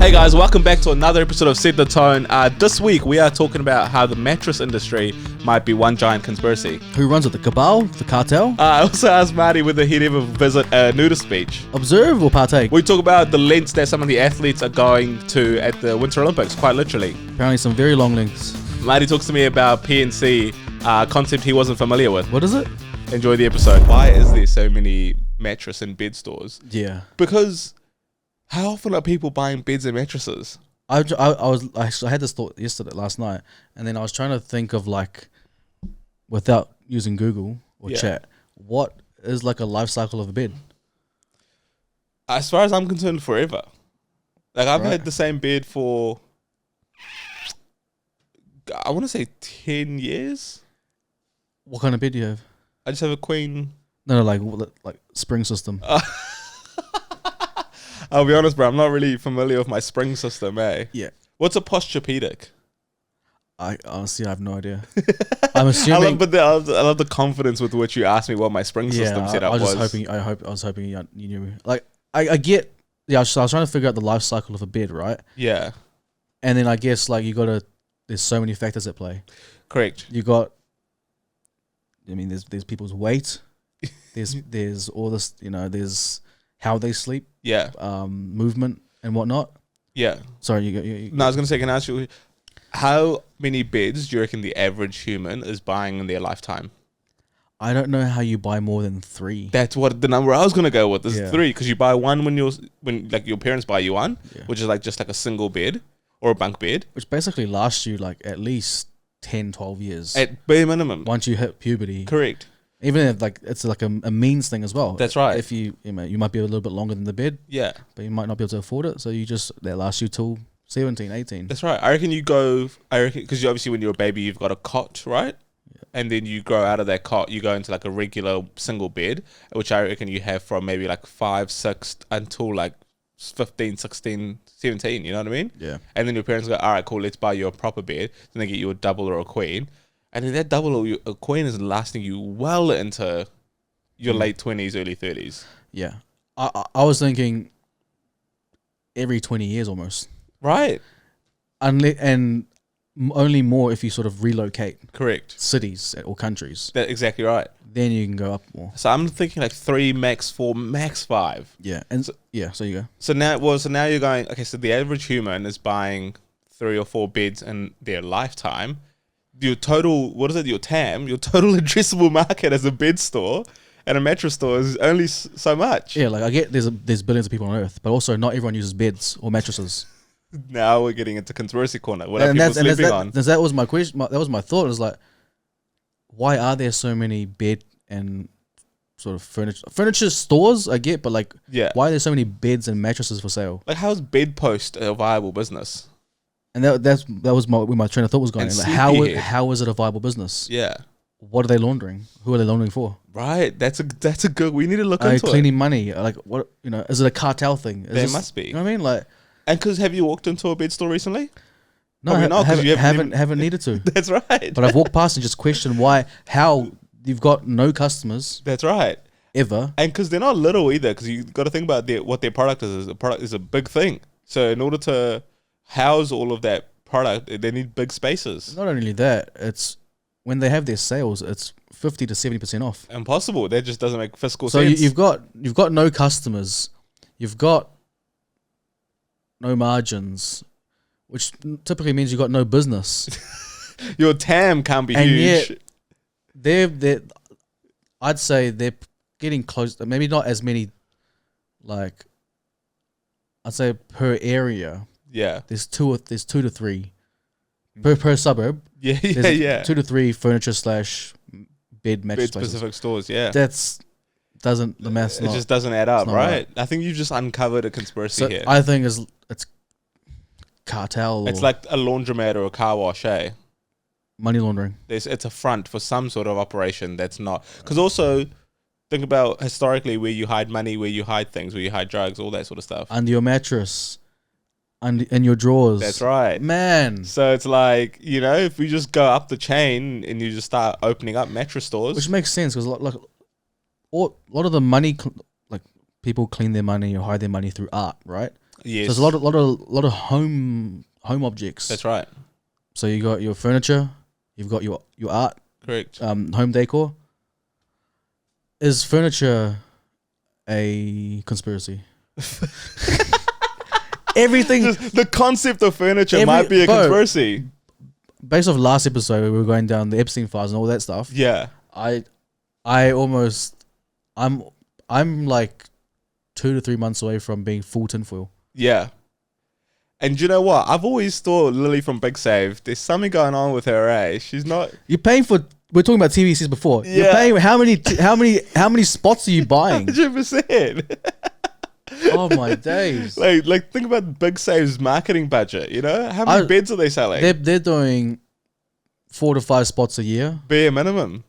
Hey guys, welcome back to another episode of Set the Tone. This week we are talking about how the mattress industry might be one giant conspiracy. Who runs it? The cabal? The cartel? I also asked Marty whether he'd ever visit a nudist beach. Observe or partake? We talk about the lengths that some of the athletes are going to at the Winter Olympics, quite literally. Apparently some very long links. Marty talks to me about PNC, concept he wasn't familiar with. What is it? Enjoy the episode. Why is there so many mattress and bed stores? Yeah. Because how often are people buying beds and mattresses? I had this thought last night, and then I was trying to think of, like, without using Google or chat, what is like a life cycle of a bed? As far as I'm concerned, forever. Like, I've had the same bed for, I want to say 10 years. What kind of bed do you have? I just have a queen. No, like spring system. I'll be honest, bro, I'm not really familiar with my spring system, eh? Yeah. What's a posturepedic? I honestly have no idea. I'm assuming. I love the confidence with which you asked me what my spring system setup was. I was hoping you knew. Like, I get. Yeah, I was trying to figure out the life cycle of a bed, right? Yeah. And then I guess, like, there's so many factors at play. Correct. There's people's weight. There's all this, there's how they sleep. Yeah. Movement and whatnot. Yeah. Sorry, No, I was going to say, can I ask you, how many beds do you reckon the average human is buying in their lifetime? I don't know how you buy more than 3. That's what the number I was going to go with is 3, because you buy one when your parents buy you one, which is like just like a single bed or a bunk bed. Which basically lasts you like at least 10, 12 years. At bare minimum. Once you hit puberty. Correct. Even if it's like a means thing as well. That's right. If you might be a little bit longer than the bed. Yeah. But you might not be able to afford it. So that lasts you till 17, 18. That's right. I reckon because obviously when you're a baby, you've got a cot, right? Yeah. And then you grow out of that cot, you go into like a regular single bed, which I reckon you have from maybe like 5, 6 until like 15, 16, 17, you know what I mean? Yeah. And then your parents go, all right, cool, let's buy you a proper bed. Then they get you a double or a queen. And then that double or a queen is lasting you well into your late 20s, early 30s. Yeah. I was thinking every 20 years almost. Right. And only more if you sort of relocate. Correct. Cities or countries. That's exactly right. Then you can go up more. So I'm thinking like 3, max 4, max 5. Yeah. And so you go. So now you're going, okay, so the average human is buying 3 or 4 beds in their lifetime. Your total, your TAM, your total addressable market as a bed store and a mattress store is only so much. Yeah, like I get there's billions of people on Earth, but also not everyone uses beds or mattresses. Now we're getting into conspiracy corner. What are people sleeping on? That was my question. That was my thought. It was like, why are there so many bed and sort of furniture stores? I get, but like, why are there so many beds and mattresses for sale? Like, how's Bedpost a viable business? And that was where my train of thought was going. Like, how is it a viable business? Yeah. What are they laundering? Who are they laundering for? Right. That's a good. We need to look into cleaning money. Like, what, is it a cartel thing? There must be. You know what I mean? Like, and because have you walked into a bed store recently? No, I haven't needed to. That's right. But I've walked past and just questioned how you've got no customers. That's right. Ever. And because they're not little either, because you got to think about what their product is. The product is a big thing. So in order to house all of that product, they need big spaces. Not only that, it's when they have their sales, it's 50 to 70% off. Impossible. That just doesn't make fiscal sense. So you've got no customers, you've got no margins, which typically means you've got no business. Your TAM can't be and huge. Yet I'd say they're getting close. Maybe not as many, like, I'd say per area. Yeah, there's 2 to 3 per suburb. Yeah. 2 to 3 furniture / bed mattress specific stores. Yeah, the maths. It just doesn't add up, right? I think you've just uncovered a conspiracy here. I think it's cartel. It's like a laundromat or a car wash, eh? Money laundering. It's a front for some sort of operation that's not. Because also, think about historically where you hide money, where you hide things, where you hide drugs, all that sort of stuff. Under your mattress. In your drawers. That's right. Man. So it's like, if we just go up the chain and you just start opening up mattress stores. Which makes sense because like a lot of the money, like people clean their money or hide their money through art, right? Yes. So there's a lot of home objects. That's right. So you got your furniture, you've got your art, Correct. home decor. Is furniture a conspiracy? Everything. Just the concept of furniture might be a conspiracy. Based off last episode, we were going down the Epstein files and all that stuff. Yeah. I'm like 2 to 3 months away from being full tinfoil. Yeah. And you know what? I've always thought Lily from Big Save, there's something going on with her, eh? She's not... You're paying for... We're talking about TVCs before. Yeah. You're paying... How many spots are you buying? 100%. Oh, my days. Like think about Big Save's marketing budget, you know? How many beds are they selling? They're doing 4 to 5 spots a year. Bare minimum.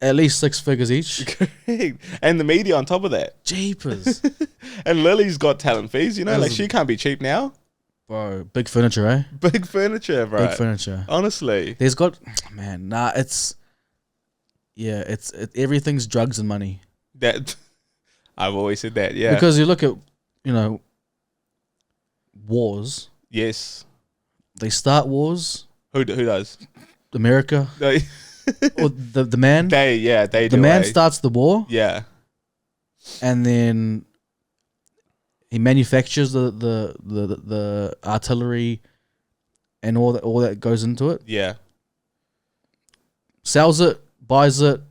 At least 6 figures each. Correct. And the media on top of that. Jeepers. And Lily's got talent fees, you know? Like, she can't be cheap now. Bro, big furniture, eh? Big furniture, bro. Big furniture. Honestly. There's got... Man, nah, it's... Yeah, everything's drugs and money. That... I've always said that, yeah. Because you look at, you know, wars. Yes. They start wars. Who does? America. No. Or the man. They do. The man starts the war. Yeah. And then he manufactures the artillery and all that goes into it. Yeah. Sells it, buys it,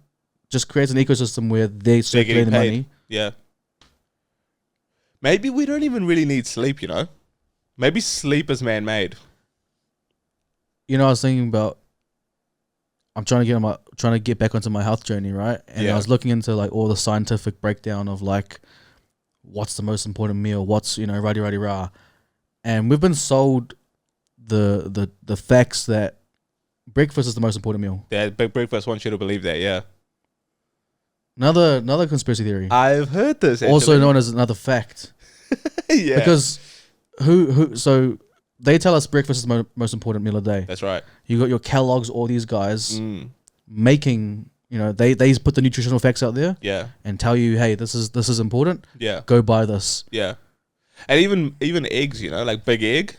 just creates an ecosystem where they're circulating the money. Yeah. Maybe we don't even really need sleep, you know? Maybe sleep is man-made. You know, I was thinking about... I'm trying to get back onto my health journey, right? And I was looking into like all the scientific breakdown of like what's the most important meal, what's, you know, rah. And we've been sold the facts that breakfast is the most important meal. Yeah, Big Breakfast wants you to believe that, yeah. Another conspiracy theory. I've heard this. Actually. Also known as another fact. Yeah. Because so they tell us breakfast is the most important meal of the day. That's right. You got your Kellogg's, all these guys making, you know, they put the nutritional facts out there. Yeah. And tell you, hey, this is important. Yeah. Go buy this. Yeah. And even eggs, you know, like Big Egg.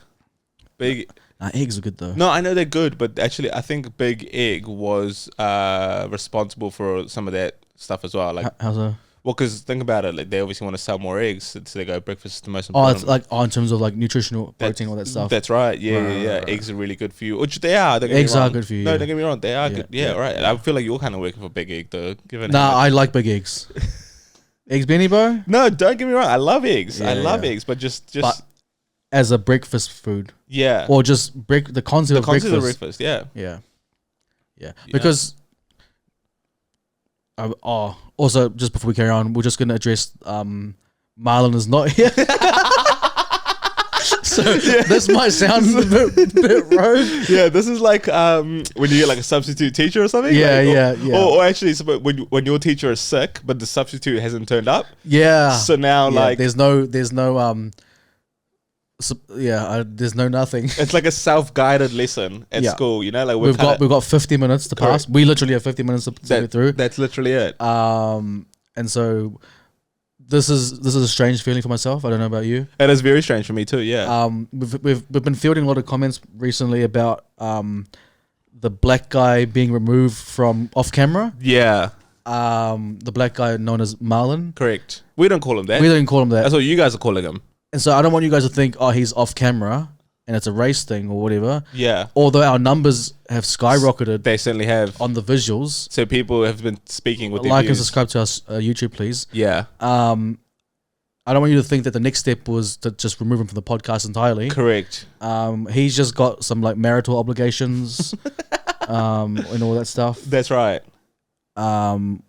Nah, eggs are good though. No, I know they're good, but actually I think Big Egg was responsible for some of that stuff as well. Like how's that? Well, because think about it, like they obviously want to sell more eggs, so they go breakfast is the most Oh, important. it's like in terms of like nutritional protein, all that stuff. That's right. Yeah, Right. Eggs are really good for you. Which they are. Eggs are good for you. No, yeah. don't get me wrong. They are good. Yeah, right. I feel like you're kind of working for Big Egg though. I like big eggs. Eggs Benny, bro? No, don't get me wrong. I love eggs. Yeah, I love eggs, but just but as a breakfast food. Yeah. Or just the concept of breakfast. Yeah. Yeah. Because also, just before we carry on, we're just going to address Marlan is not here. So this might sound a bit rogue. Yeah, this is like when you get like a substitute teacher or something. Yeah, like, Or actually, so when your teacher is sick, but the substitute hasn't turned up. Yeah. So now like there's no there's no nothing. It's like a self-guided lesson at school, you know. Like we've got 50 minutes to pass. We literally have 50 minutes to get through. That's literally it. And so this is a strange feeling for myself. I don't know about you. It is very strange for me too. Yeah. We've been fielding a lot of comments recently about the black guy being removed from off camera. Yeah. The black guy known as Marlan. Correct. We don't call him that. We don't call him that. That's what you guys are calling him. And so I don't want you guys to think, oh, he's off camera and it's a race thing or whatever. Yeah. Although our numbers have skyrocketed. They certainly have. On the visuals. So people have been speaking with their Like views. and subscribe to us YouTube, please. Yeah. I don't want you to think that the next step was to just remove him from the podcast entirely. Correct. He's just got some like marital obligations and all that stuff. That's right.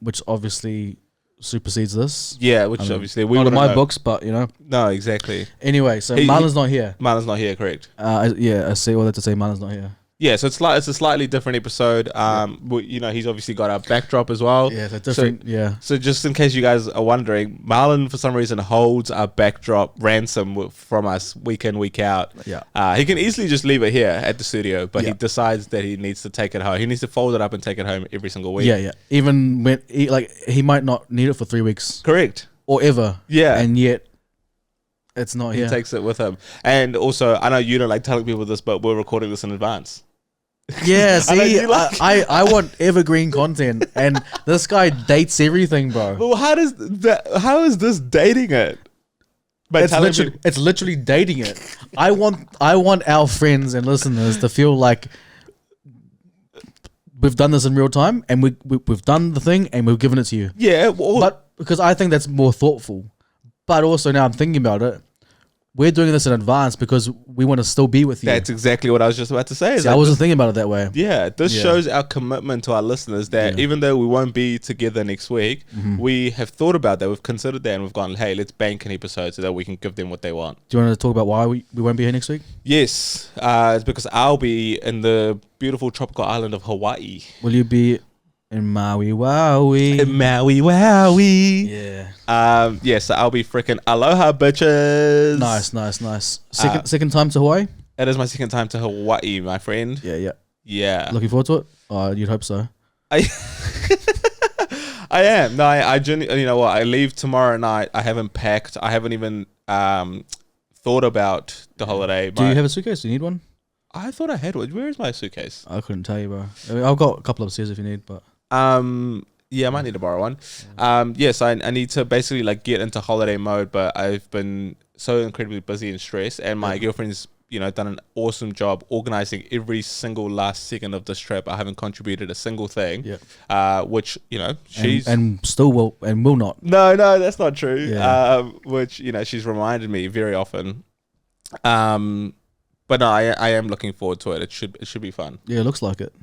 Which obviously supersedes this. Yeah, which obviously we not in my know. books, but you know. No, exactly. Anyway, so Marlan's not here. Marlan's not here, correct. I say all that to say Marlan's not here. Yeah, so it's a slightly different episode. You know, he's obviously got our backdrop as well. Yeah, it's different. So just in case you guys are wondering, Marlan for some reason holds our backdrop ransom from us week in, week out. Yeah. He can easily just leave it here at the studio, but he decides that he needs to take it home. He needs to fold it up and take it home every single week. Yeah. Even when he might not need it for 3 weeks. Correct. Or ever. Yeah. And yet It's not He here. takes it with him. And also, I know you don't like telling people this, but we're recording this in advance. Yeah, see, I want evergreen content, and this guy dates everything, bro. Well, how is this dating it? It's literally dating it. I want our friends and listeners to feel like we've done this in real time, and we've done the thing, and we've given it to you. Yeah, well, but because I think that's more thoughtful. But also now I'm thinking about it. We're doing this in advance because we want to still be with you. That's exactly what I was just about to say. See, I wasn't thinking about it that way. Yeah, this shows our commitment to our listeners that even though we won't be together next week, we have thought about that, we've considered that, and we've gone, hey, let's bank an episode so that we can give them what they want. Do you want to talk about why we won't be here next week? Yes, it's because I'll be in the beautiful tropical island of Hawaii. Will you be in Maui Wowie? In Maui Wowie. Yeah. So I'll be freaking aloha, bitches. Nice. Second time to Hawaii? It is my second time to Hawaii, my friend. Yeah. Looking forward to it? Oh, you'd hope so. I am. No, I genuinely, you know what? I leave tomorrow night. I haven't packed. I haven't even thought about the holiday. Do you have a suitcase? Do you need one? I thought I had one. Where is my suitcase? I couldn't tell you, bro. I've got a couple upstairs if you need, but yeah, I might need to borrow one. Yes, I need to basically like get into holiday mode, but I've been so incredibly busy and stressed, and my girlfriend's done an awesome job organizing every single last second of this trip. I haven't contributed a single thing. Which she's and still will not. No, that's not true. Which she's reminded me very often. But no, I am looking forward to it. It should be fun. Yeah, it looks like it.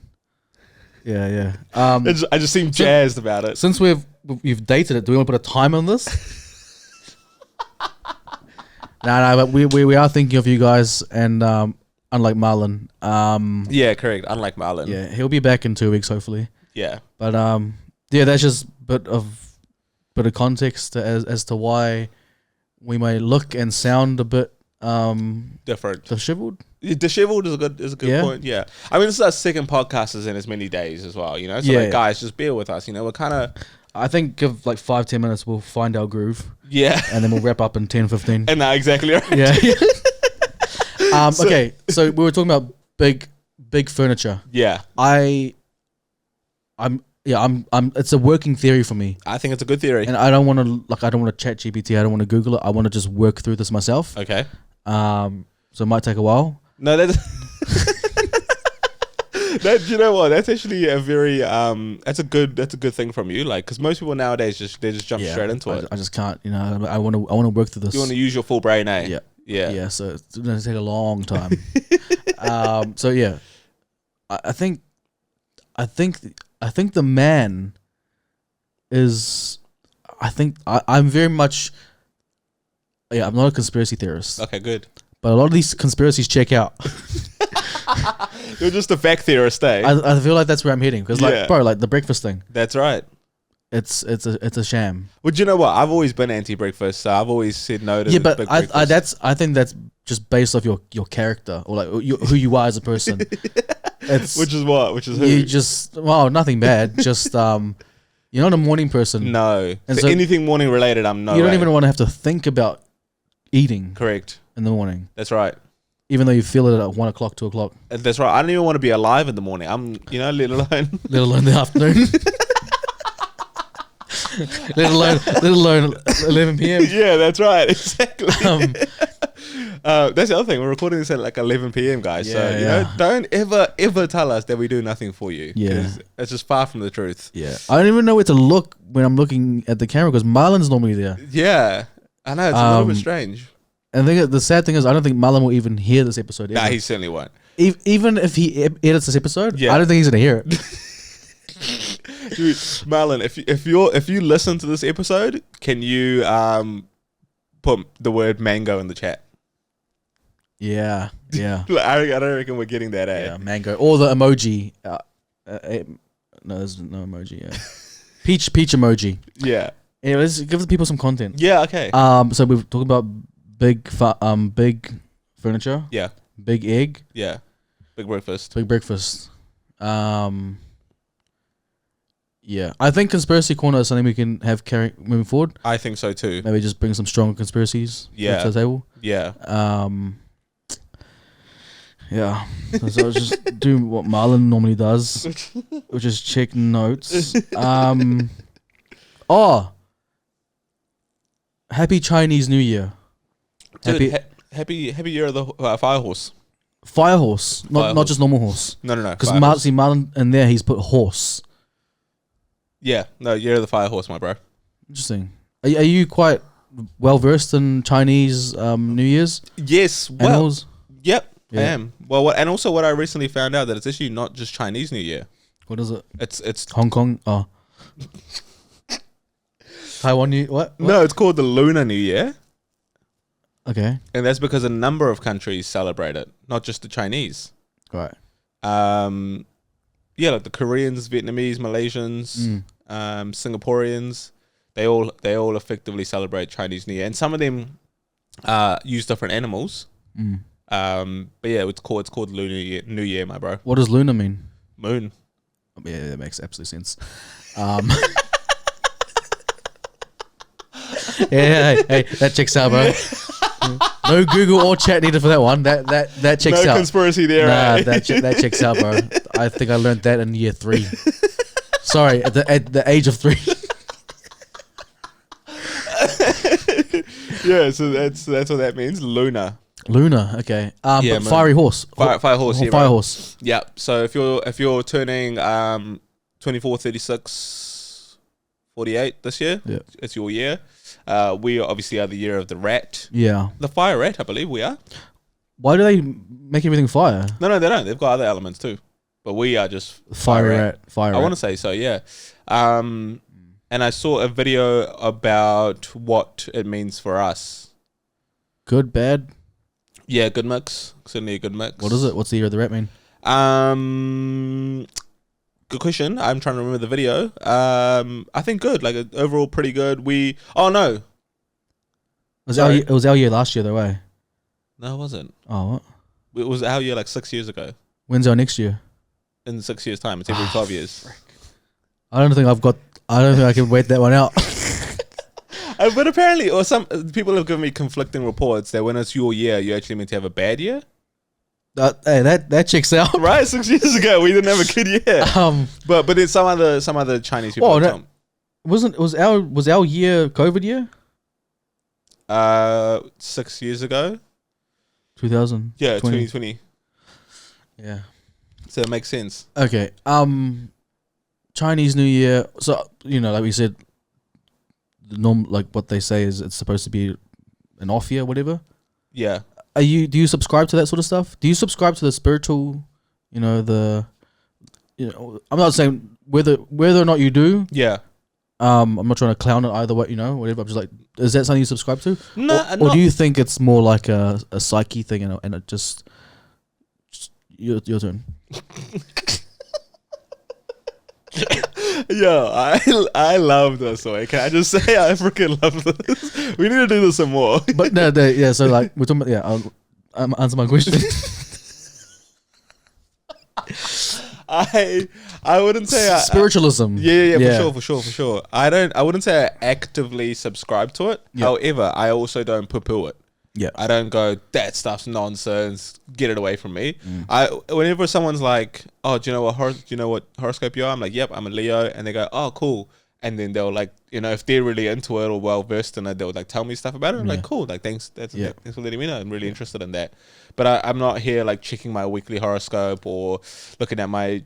Yeah. I just seem jazzed about it. Since you've dated it, do we want to put a time on this? No, but we are thinking of you guys, and unlike Marlan, yeah, correct. Unlike Marlan, yeah, he'll be back in 2 weeks, hopefully. Yeah, but that's just bit of context as to why we may look and sound a bit different, disheveled. Disheveled is a good point. Yeah, I mean, this is our second podcast in as many days as well. So guys, just bear with us. We're kind of. I think give like 5-10 minutes, we'll find our groove. Yeah, and then we'll wrap up in 10-15. And exactly right. Yeah. Okay, so we were talking about big furniture. Yeah. I'm. It's a working theory for me. I think it's a good theory, and I don't want to chat GPT. I don't want to Google it. I want to just work through this myself. Okay. So it might take a while. No, that's you know what? That's actually a very that's a good thing from you. Like, because most people nowadays they just jump straight into it. I just can't. I want to work through this. You want to use your full brain, eh? Yeah. So it's gonna take a long time. So yeah, I think the man is. I'm very much. Yeah, I'm not a conspiracy theorist. Okay, good. But a lot of these conspiracies check out. You're just a fact theorist, eh? I feel like that's where I'm heading because, bro, the breakfast thing. That's right. It's a sham. Well, do you know what? I've always been anti-breakfast, so I've always said no to. Yeah, but I think that's just based off your character or like who you are as a person. Which is who? You just nothing bad. Just you're not a morning person. No, and so anything morning related, I'm no. You don't even want to have to think about eating. Correct. In the morning. That's right. Even though you feel it at 1 o'clock, 2 o'clock. That's right. I don't even want to be alive in the morning. I'm, let alone the afternoon. let alone 11 p.m. Yeah, that's right. Exactly. That's the other thing. We're recording this at like 11 p.m, guys. So, don't ever tell us that we do nothing for you. Yeah. It's just far from the truth. Yeah. I don't even know where to look when I'm looking at the camera because Marlan's normally there. Yeah. I know. It's a little bit strange. And the sad thing is, I don't think Marlan will even hear this episode. Nah, he certainly won't. Even if he edits this episode, I don't think he's gonna hear it. Dude, Marlan, if you listen to this episode, can you put the word mango in the chat? Yeah. I don't reckon we're getting that. Yeah, mango or the emoji. No, there's no emoji. Yeah, peach emoji. Yeah. Anyways, give the people some content. Yeah. Okay. So we're talking about big furniture. Yeah. Big egg. Yeah. Big breakfast. Big breakfast. Yeah, I think conspiracy corner is something we can have moving forward. I think so too. Maybe just bring some stronger conspiracies to the table. Yeah. Yeah. So I was just doing what Marlan normally does, which is check notes. Happy Chinese New Year. Dude, happy year of the fire horse. Fire horse, not just normal horse. No. Because Marlan in there, he's put horse. Yeah, no, year of the fire horse, my bro. Interesting. Are you quite well versed in Chinese New Year's? Yes. Well, animals? Yep, yeah. I am. Well, and also what I recently found out that it's actually not just Chinese New Year. What is it? It's Hong Kong. Oh, Taiwan New. What? No, it's called the Lunar New Year. Okay. And that's because a number of countries celebrate it, not just the Chinese. Right. Yeah, like the Koreans, Vietnamese, Malaysians, Singaporeans, they all effectively celebrate Chinese New Year, and some of them use different animals. But yeah, it's called Lunar New Year, my bro. What does lunar mean? Moon. Yeah, that makes absolute sense. Yeah, hey, that checks out, bro. No Google or chat needed for that one. That checks out. No conspiracy there. Nah, right? that checks out, bro. I think I learned that in year 3. Sorry, at the age of 3. Yeah, so that's what that means. Lunar, okay. But fiery horse. Fire horse. Yeah, fire horse. Yeah. So if you're turning 24, 36, 48 this year, it's your year. We obviously are the year of the rat. Yeah. The fire rat, I believe we are. Why do they make everything fire? No, they don't. They've got other elements too. But we are just fire rat. I want to say so, yeah. And I saw a video about what it means for us. Good, bad? Yeah, good mix. Certainly a good mix. What is it? What's the year of the rat mean? Good question. I'm trying to remember the video. I think good. Like overall pretty good. Oh no. It was our year last year though, eh? No, it wasn't. Oh, what? It was our year like 6 years ago. When's our next year? In 6 years' time. It's every 12 years. Frick. I don't think I can wait that one out. But apparently, or some people have given me conflicting reports that when it's your year, you actually meant to have a bad year. Hey, that checks out. Right, 6 years ago we didn't have a good year. But then some other Chinese people. Was our year COVID year? 6 years ago. 2000. Yeah, 2020. Yeah. So it makes sense. Okay. Chinese New Year. So like we said, the like what they say is it's supposed to be an off year, whatever. Yeah. Do you subscribe to that sort of stuff? Do you subscribe to the spiritual? I'm not saying whether or not you do. Yeah. I'm not trying to clown it either way. Whatever. I'm just like, is that something you subscribe to? No. Or do you think it's more like a psyche thing and it just your turn? Yo, I love this. So can I just say I freaking love this? We need to do this some more. But no, yeah. So like we're talking about I'll answer my question. I wouldn't say spiritualism. Yeah, for sure. I wouldn't say I actively subscribe to it. Yeah. However, I also don't poo-poo it. Yeah. I don't go, that stuff's nonsense, get it away from me. Whenever someone's like, oh, do you know what horoscope you are? I'm like, yep, I'm a Leo. And they go, oh, cool. And then they'll like, if they're really into it or well versed in it, they'll like tell me stuff about it. I'm like, cool, like thanks for letting me know. I'm really interested in that. But I'm not here like checking my weekly horoscope or looking at my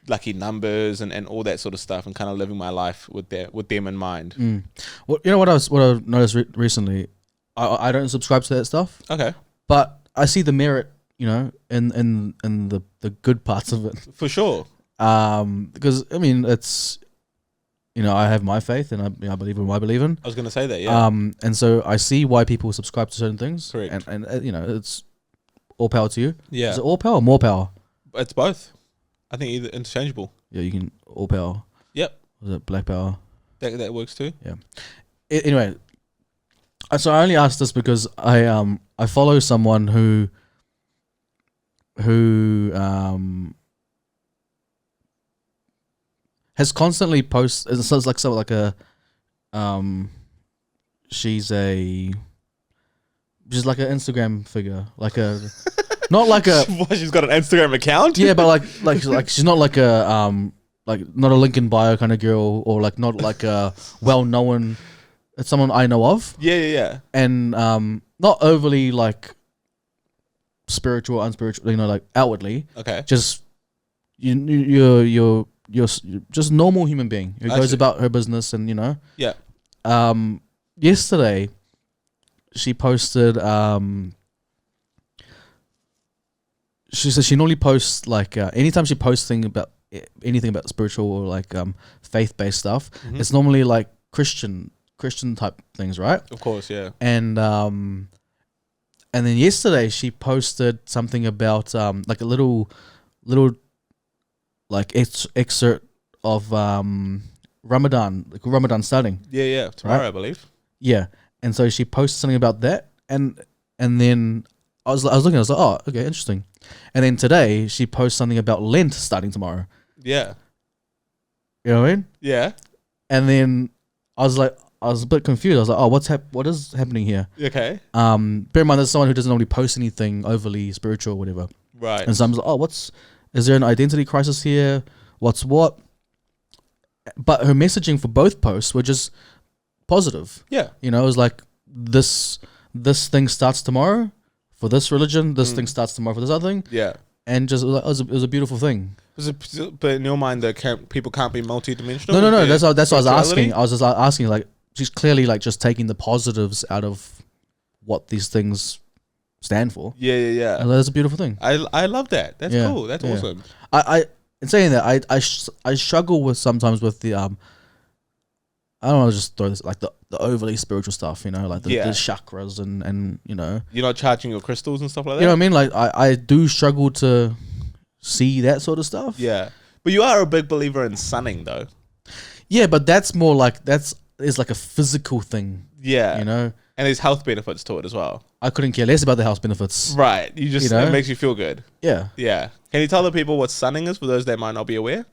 lucky numbers and all that sort of stuff and kind of living my life with them in mind. Well, what I noticed recently. I don't subscribe to that stuff. Okay. But I see the merit, in the good parts of it. For sure. Because it's, I have my faith and I believe in what I believe in. I was going to say that, yeah. And so I see why people subscribe to certain things. Correct. And it's all power to you. Yeah. Is it all power or more power? It's both. I think either interchangeable. Yeah, you can all power. Yep. Was it black power? That works too. Yeah. Anyway. So I only asked this because I follow someone who has constantly posted. It's like something like a, she's like an Instagram figure, like a, not like a. What, she's got an Instagram account? Yeah, but like she's not like a like not a link in bio kind of girl, or like not like a well known. It's someone I know of. Yeah. And not overly like spiritual, unspiritual, like outwardly. Okay. Just you're just normal human being who goes about her business, and Yeah. Yesterday she posted she said she normally posts like anytime she posts anything about spiritual or like faith based stuff, it's normally like Christian type things, right? Of course, yeah. And then yesterday she posted something about like a little like excerpt of Ramadan starting. Yeah. Tomorrow, right? I believe. Yeah, and so she posted something about that, and then I was looking, I was like, oh, okay, interesting. And then today she posted something about Lent starting tomorrow. Yeah. You know what I mean? Yeah. And then I was a bit confused. I was like, oh, what is happening here? Okay. Bear in mind, there's someone who doesn't normally post anything overly spiritual or whatever. Right. And so I'm like, oh, is there an identity crisis here? What's what? But her messaging for both posts were just positive. Yeah. It was like, this thing starts tomorrow for this religion. This thing starts tomorrow for this other thing. Yeah. And just it was a beautiful thing. But in your mind, people can't be multidimensional? No. That's what I was asking. I was just asking, like, she's clearly like just taking the positives out of what these things stand for. Yeah. And that's a beautiful thing. I love that. That's cool. That's awesome. In saying that, I struggle with the I don't want to just throw this like the overly spiritual stuff, like the chakras and You're not charging your crystals and stuff like that? You know what I mean? Like I do struggle to see that sort of stuff. Yeah. But you are a big believer in sunning though. Yeah, but that's more like is like a physical thing. Yeah. And there's health benefits to it as well. I couldn't care less about the health benefits. Right. You just it makes you feel good. Yeah. Yeah. Can you tell the people what sunning is for those that might not be aware?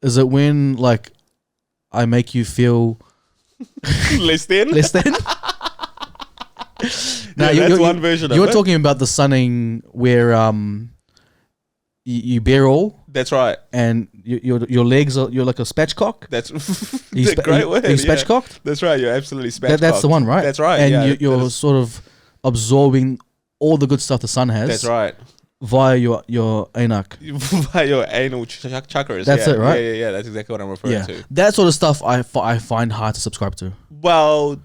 Is it when like I make you feel less than? Less than? No, that's one version of it. You're talking about the sunning where you bare all. That's right. And your legs are, you're like a spatchcock. That's a great word. You're spatchcocked? That's right. You're absolutely spatchcocked. That's the one, right? That's right. And you're sort of absorbing all the good stuff the sun has. That's right. Via your anak. Via your anal chakras. That's it, right? Yeah. That's exactly what I'm referring to. That sort of stuff I find hard to subscribe to. Well,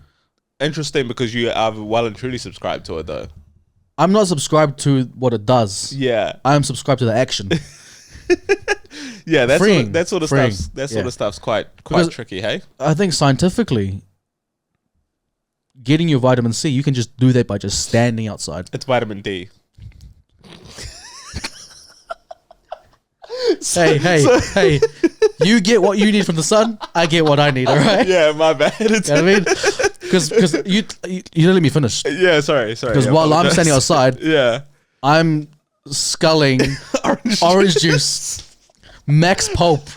interesting because you are well and truly subscribed to it though. I'm not subscribed to what it does. Yeah. I'm subscribed to the action. Yeah, that sort of stuff's quite tricky, hey? I think scientifically, getting your vitamin C, you can just do that by just standing outside. It's vitamin D. Hey, you get what you need from the sun, I get what I need, all right? Yeah, my bad. You know what I mean? Because you don't let me finish. Yeah, sorry. Because while I'm standing outside, I'm sculling orange juice, max pulp,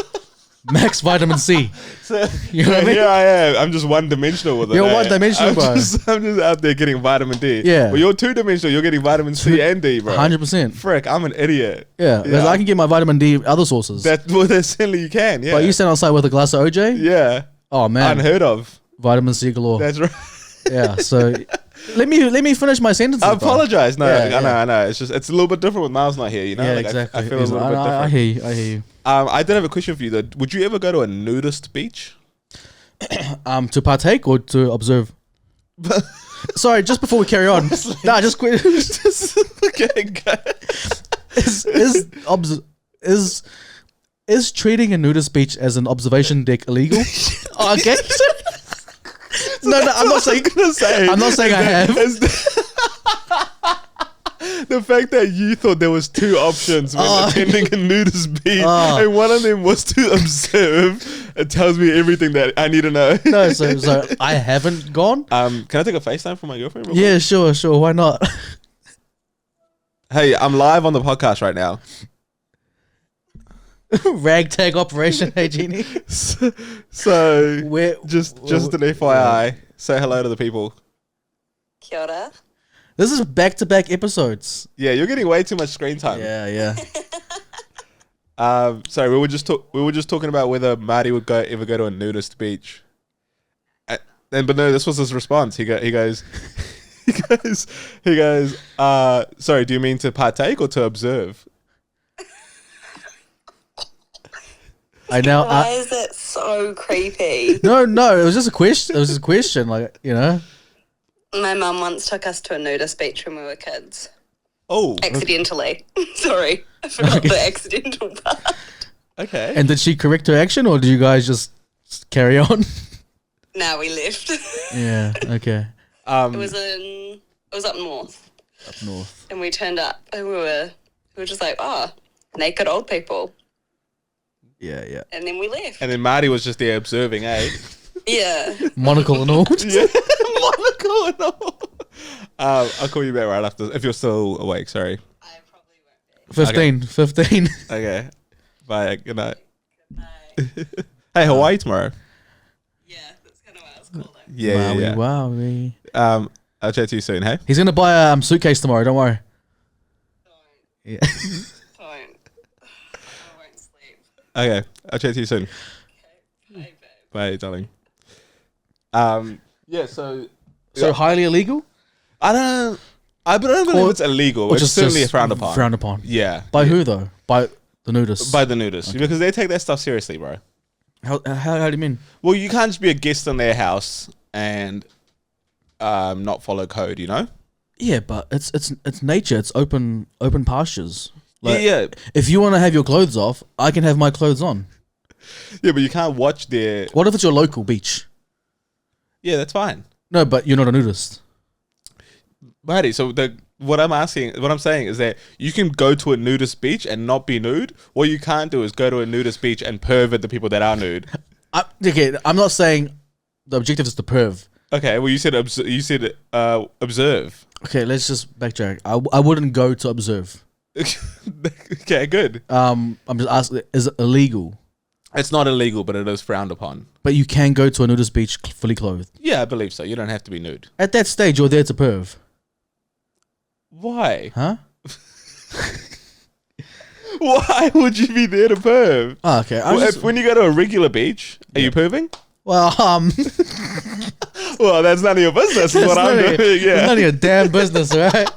max vitamin C. So, you know what I mean? Here I am. I'm just one dimensional with it. You're one dimensional, bro. I'm just out there getting vitamin D. Yeah. Well, you're two dimensional. You're getting vitamin C and D, bro. 100%. Frick, I'm an idiot. Yeah, because I can get my vitamin D other sources. Certainly you can, yeah. But you stand outside with a glass of OJ? Yeah. Oh, man. Unheard of. Vitamin C galore. That's right. Yeah, so let me finish my sentences. I apologize. No, I know. It's just it's a little bit different with Miles not here. Yeah, exactly. I feel a little bit different. I hear you. I did have a question for you though. Would you ever go to a nudist beach? To partake or to observe? Sorry, just before we carry on. Nah, just quit. Is treating a nudist beach as an observation deck illegal? Okay. No, I'm not saying. I'm not saying I have. The fact that you thought there was two options when attending a nudist beach, and one of them was to observe, it tells me everything that I need to know. No, so I haven't gone. Can I take a FaceTime from my girlfriend? Yeah, sure. Why not? Hey, I'm live on the podcast right now. Ragtag operation, hey Genie. So just an FYI, say hello to the people. Kia ora. This is back-to-back episodes. Yeah, you're getting way too much screen time. Yeah. Sorry, we were just talking about whether Marty would ever go to a nudist beach. But no, this was his response. He goes, sorry, do you mean to partake or to observe? Why is it so creepy? No, it was just a question. It was just a question, like, you know. My mum once took us to a nudist beach when we were kids. Oh. Accidentally. Sorry. I forgot the accidental part. Okay. And did she correct her action, or did you guys just carry on? No, we left. Yeah, okay. It was up north. Up north. And we turned up and we were just like, naked old people. Yeah. And then we left. And then Marty was just there observing, eh? Yeah. Monocle and all. Yeah. Monocle and all. I'll call you back right after, if you're still awake, sorry. I probably won't be. 15. Okay. Bye. Good night. Good night. Hey, Hawaii tomorrow. Yeah, that's kind of what I was calling. Yeah. Wowie. I'll chat to you soon, hey? He's gonna buy a suitcase tomorrow. Don't worry. Don't. Yeah. Don't. I won't sleep. Okay. I'll chat to you soon. Okay. Bye, babe. Bye, darling. Yeah, so Highly illegal? I don't believe it's illegal. Or It's just certainly frowned upon. Frowned upon. Yeah. By who though? By the nudists. By the nudists. Because they take that stuff seriously, bro. How do you mean? Well, you can't just be a guest in their house and not follow code, you know? Yeah, but it's nature. It's open pastures. Like, Yeah. If you want to have your clothes off, I can have my clothes on. Yeah, but you can't watch their... What if it's your local beach? Yeah, that's fine. No, but you're not a nudist. Buddy, so what I'm saying is that you can go to a nudist beach and not be nude. What you can't do is go to a nudist beach and pervert the people that are nude. I'm not saying the objective is to perv. Okay, well you said observe. Okay, let's just backtrack. I wouldn't go to observe. Okay, good. I'm just asking, is it illegal? It's not illegal, but it is frowned upon. But you can go to a nudist beach fully clothed. Yeah, I believe so. You don't have to be nude. At that stage, you're there to perv. Why? Huh? Why would you be there to perv? Oh, okay. When you go to a regular beach, are you perving? Well, Well, that's none of your business. Is what I'm doing. It's Yeah. none of your damn business, right?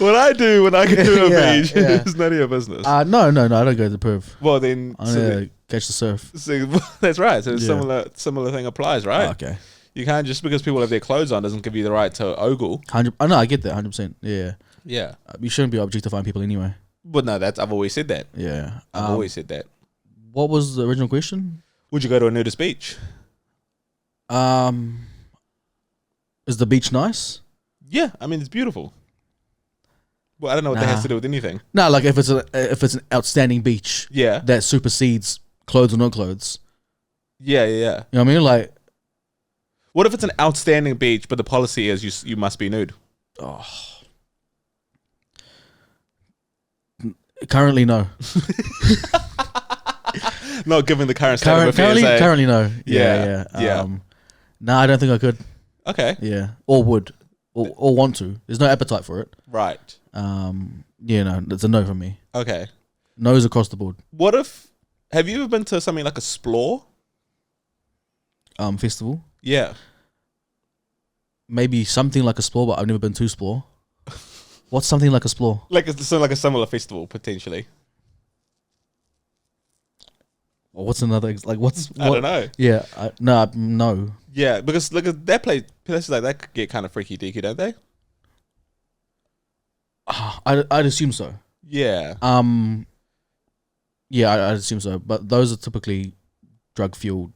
What I do when I go to a Yeah, beach yeah. is none of your business. No, I don't go to perv. Well, then I'm gonna catch the surf. that's right. So Yeah. similar thing applies, right? Oh, okay. You can't just because people have their clothes on doesn't give you the right to ogle. 100. No, I get that. 100%. Yeah. Yeah. You shouldn't be objectifying people anyway. But no, I've always said that. Yeah. I've always said that. What was the original question? Would you go to a nudist beach? Is the beach nice? Yeah, I mean it's beautiful. Well, I don't know what that has to do with anything. No, like if it's an outstanding beach Yeah. that supersedes clothes or no clothes. Yeah. You know what I mean? Like, What if it's an outstanding beach, but the policy is you must be nude? currently no. Not given the current state of affairs. Currently no. Yeah. No, I don't think I could. Okay. Yeah, or would, or want to. There's no appetite for it. Right. Yeah, no, it's a no from me. Okay. No's across the board. Have you ever been to something like a splore? Festival. Yeah. Maybe something like a splore, but I've never been to splore. What's something like a splore? Like a similar festival potentially. Or what's another? I don't know. Yeah, no. Yeah, because look at that places like that could get kind of freaky deaky, don't they? I'd assume so. Yeah. Yeah, I'd assume so. But those are typically drug fueled,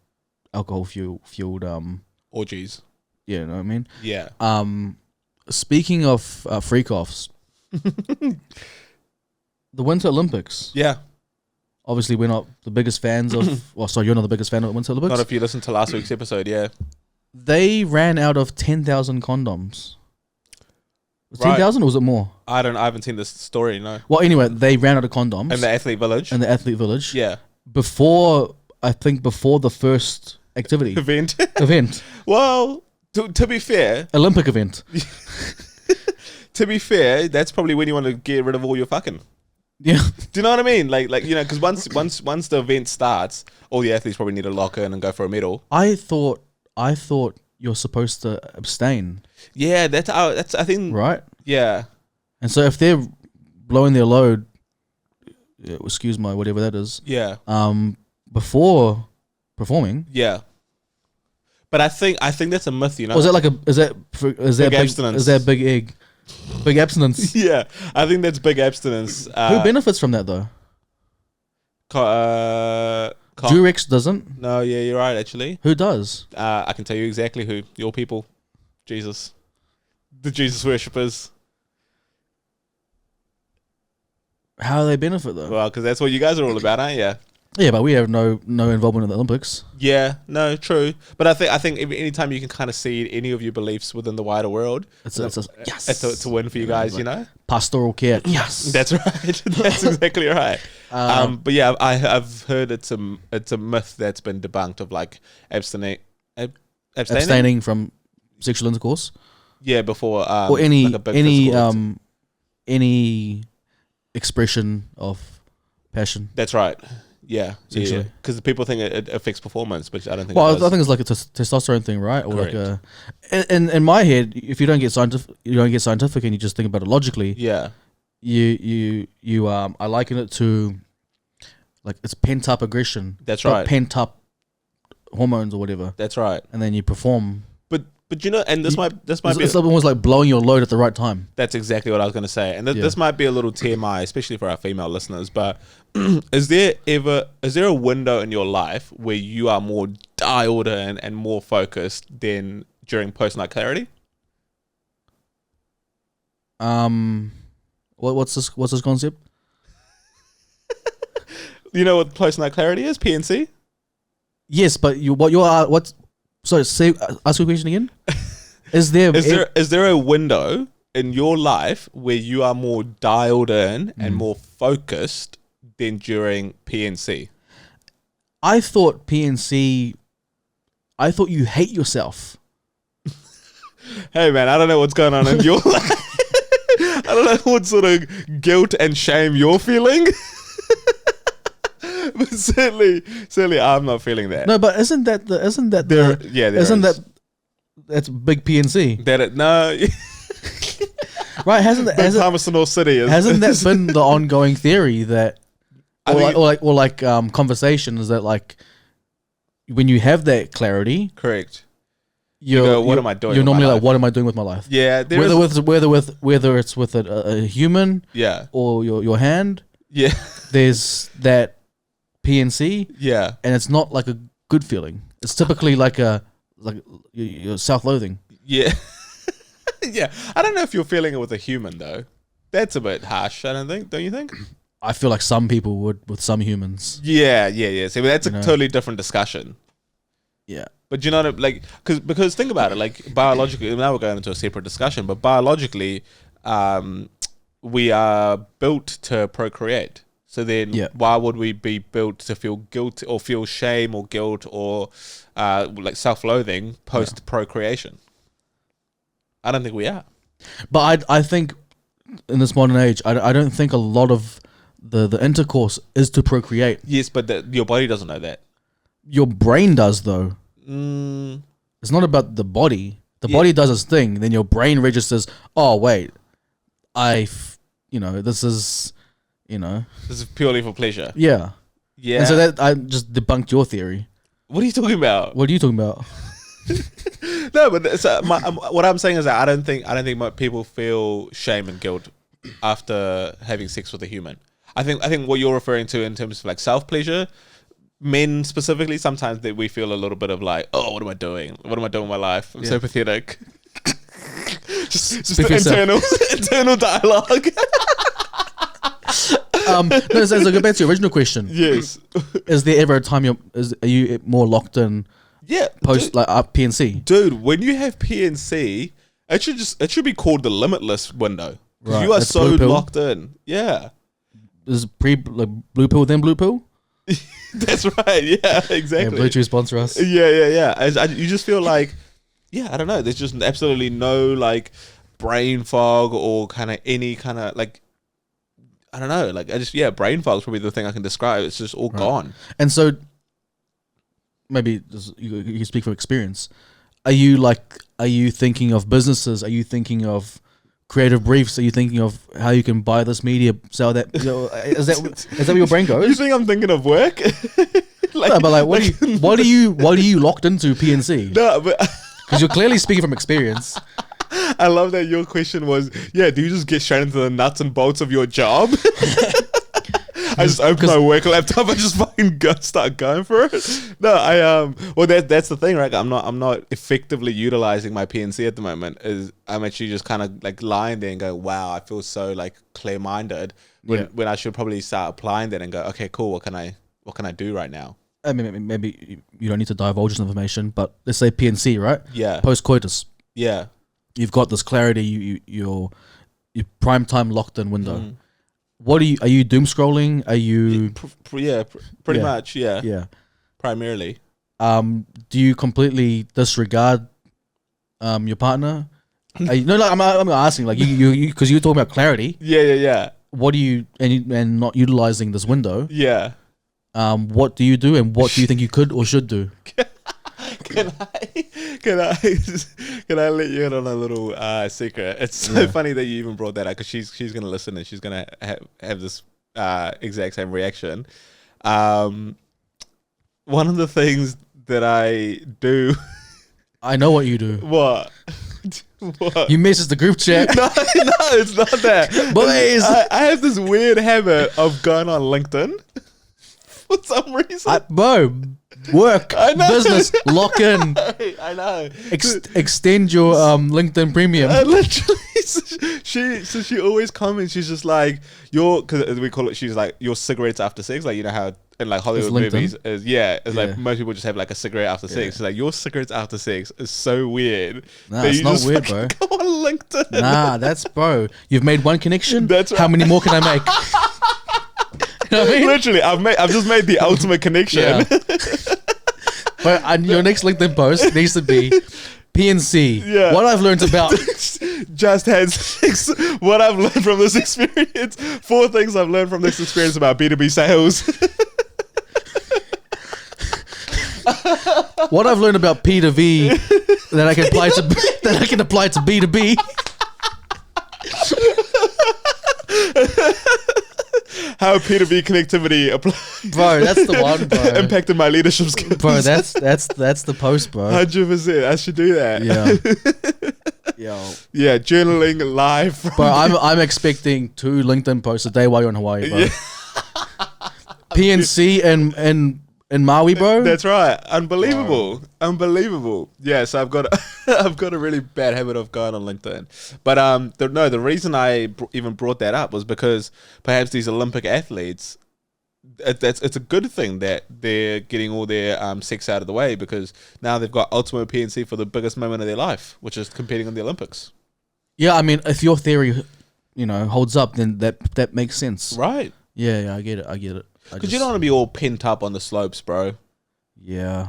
alcohol fueled. Orgies. Yeah, you know what I mean. Yeah. Speaking of freak offs, the Winter Olympics. Yeah. Obviously, we're not the biggest fans of. Well, sorry, you're not the biggest fan of the Winter Olympics. Not if you listen to last week's episode. Yeah. They ran out of 10,000 condoms. Was 10,000 or was it more? I haven't seen this story, no. Well, anyway, they ran out of condoms. In the athlete village? In the athlete village. Yeah. Before the first activity. Event. Well, to be fair. Olympic event. To be fair, that's probably when you want to get rid of all your fucking. Yeah. Do you know what I mean? Like because once the event starts, all the athletes probably need to lock in and go for a medal. I thought you're supposed to abstain. Yeah, that's I think right. Yeah. And so if they're blowing their load, excuse my whatever that is. Yeah. Before performing. Yeah. But I think that's a myth, you know. Or is that big abstinence? Is that big egg? Big abstinence. Yeah, I think that's big abstinence. Who benefits from that though? Durex doesn't. No, yeah, you're right. Actually, who does? I can tell you exactly who. Your people, Jesus, the Jesus worshippers. How do they benefit though? Well, because that's what you guys are all about, aren't you? Yeah, but we have no involvement in the Olympics. Yeah, no, true. But I think anytime you can kind of see any of your beliefs within the wider world, it's a win for you guys, you know. Pastoral care. Yes, that's right. That's exactly right. But yeah, I've heard it's a myth that's been debunked of like abstaining from sexual intercourse. Yeah, before or any expression of passion. That's right. Yeah, because people think it affects performance, but I don't think. Well, I think it's like a testosterone thing, right? Or correct. Like in my head, if you don't get scientific, and you just think about it logically. Yeah. I liken it to like it's pent up aggression. That's right. Pent up hormones or whatever. That's right. And then you perform. But you know, and this might be it's almost like blowing your load at the right time. That's exactly what I was going to say, and this might be a little TMI, especially for our female listeners. But is there a window in your life where you are more dialed in and more focused than during post-night clarity? What's this concept? You know what post-night clarity is? PNC. Yes, but what's sorry, ask your question again. Is there a window in your life where you are more dialed in and more focused than during PNC? I thought you hate yourself. Hey man, I don't know what's going on in your life. I don't know what sort of guilt and shame you're feeling. But certainly, I'm not feeling that. No, but that's big PNC. Right? Hasn't that been the ongoing theory that, conversation is that like when you have that clarity, correct? You go, what am I doing? You're normally like, what am I doing with my life? Yeah, whether it's with a human, or your hand, there's that PNC, and it's not like a good feeling. It's typically like you're self-loathing. Yeah, yeah. I don't know if you're feeling it with a human though. That's a bit harsh. I don't think. Don't you think? I feel like some people would with some humans. Yeah. See, but that's a totally different discussion. Yeah. But you know, like, because think about it, like biologically. Now we're going into a separate discussion, but biologically, we are built to procreate. So then, why would we be built to feel guilt or feel shame or guilt or like self-loathing post procreation? I don't think we are. But I think in this modern age, I don't think a lot of the intercourse is to procreate. Yes, but your body doesn't know that. Your brain does though. It's not about the body. The body does its thing. Then your brain registers. Oh wait, this is. This is purely for pleasure. Yeah. Yeah. And so that I just debunked your theory. What are you talking about? What are you talking about? No, but what I'm saying is that I don't think people feel shame and guilt after having sex with a human. I think what you're referring to in terms of like self pleasure, men specifically, sometimes that we feel a little bit of like, oh, what am I doing? What am I doing with my life? I'm so pathetic. just internal dialogue. So go back to your original question. Yes. Is there ever a time are you more locked in? Yeah. Post PNC. Dude, when you have PNC, It should be called the limitless window. Because Right, you are that's so blue pill. locked in. Yeah. Is blue pill then blue pill? That's right. Yeah, Yeah, exactly. Blue Chew sponsor us. Yeah. You just feel like, I don't know. There's just absolutely no like brain fog or kind of any kind of like, I don't know. Like brain fog is probably the thing I can describe. It's just all gone. And so, maybe you speak from experience. Are you thinking of businesses? Are you thinking of creative briefs? Are you thinking of how you can buy this media, sell that? Is that where your brain goes? You think I'm thinking of work? No, but like, what are you locked into PNC? No, but Because you're clearly speaking from experience. I love that your question was, do you just get straight into the nuts and bolts of your job? I just open my work laptop and just fucking start going for it. No, well that's the thing, right? I'm not effectively utilizing my PNC at the moment. I'm actually just kind of like lying there and go, wow, I feel so like clear minded when I should probably start applying that and go, okay, cool, what can I do right now? I mean, maybe you don't need to divulge this information, but let's say PNC, right? Yeah. Post coitus. Yeah. You've got this clarity. Your prime time locked in window. What are you doom scrolling? Are you? Pretty much. Yeah. Yeah. Primarily. Do you completely disregard your partner? I'm asking, like, you because you're talking about clarity. Yeah. What do you and not utilizing this window? Yeah. What do you do, and what do you think you could or should do? Can I let you in on a little secret? It's so funny that you even brought that up because she's gonna listen and she's gonna have this exact same reaction. One of the things that I do. I know what you do. What? What? You message the group chat. No, it's not that. Boys, I have this weird habit of going on LinkedIn for some reason. Work, I know. business, lock in. I know. Extend your LinkedIn premium. Literally, she always comments. She's just like because we call it. She's like your cigarettes after sex. Like, you know how in like Hollywood movies it's like most people just have like a cigarette after sex. She's like, your cigarettes after sex is so weird. Nah, it's not weird, bro. Go on LinkedIn. Nah, that's bro. You've made one connection. That's right. How many more can I make? You know what I mean? Literally, I've just made the ultimate connection. Yeah. But your next LinkedIn post needs to be PNC. Yeah. What I've learned about. Just had sex. What I've learned from this experience. 4 things I've learned from this experience about B2B sales. What I've learned about P2V that I can apply to B2B. How P2V connectivity Bro, that's the one, bro. impacted my leadership skills. Bro, that's the post, bro. 100%. I should do that. Yeah. Yo. Yeah, journaling live. Bro, I'm expecting 2 LinkedIn posts a day while you're in Hawaii, bro. Yeah. PNC and Maui, bro. That's right. Unbelievable. Yeah, so I've got a really bad habit of going on LinkedIn. But the reason I even brought that up was because perhaps these Olympic athletes, it's a good thing that they're getting all their sex out of the way, because now they've got ultimate PNC for the biggest moment of their life, which is competing in the Olympics. Yeah, I mean, if your theory, holds up, then that makes sense. Right. Yeah, I get it. Because you don't want to be all pent up on the slopes, bro. Yeah.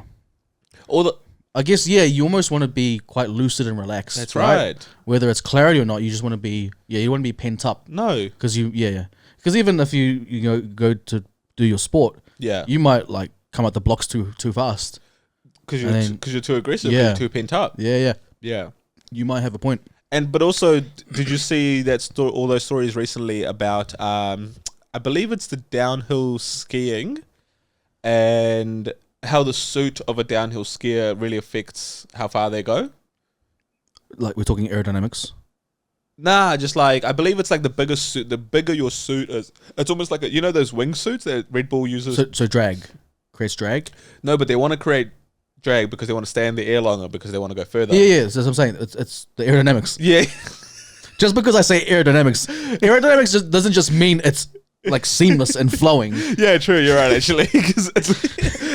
I guess, you almost want to be quite lucid and relaxed. That's right. Whether it's clarity or not, you just want to be, you want to be pent up. No. Because Because even if you go to do your sport, you might like come out the blocks too fast. Because you're too aggressive, you're too pent up. Yeah. You might have a point. But also, did you see all those stories recently about I believe it's the downhill skiing and how the suit of a downhill skier really affects how far they go? Like, we're talking aerodynamics? Nah, just like, I believe it's like the bigger suit, the bigger your suit is. It's almost like, those wingsuits that Red Bull uses? So drag. Creates drag? No, but they want to create drag because they want to stay in the air longer because they want to go further. Yeah, that's what I'm saying. It's the aerodynamics. Yeah. Just because I say aerodynamics doesn't just mean it's like seamless and flowing. Yeah, true. You're right, actually. Because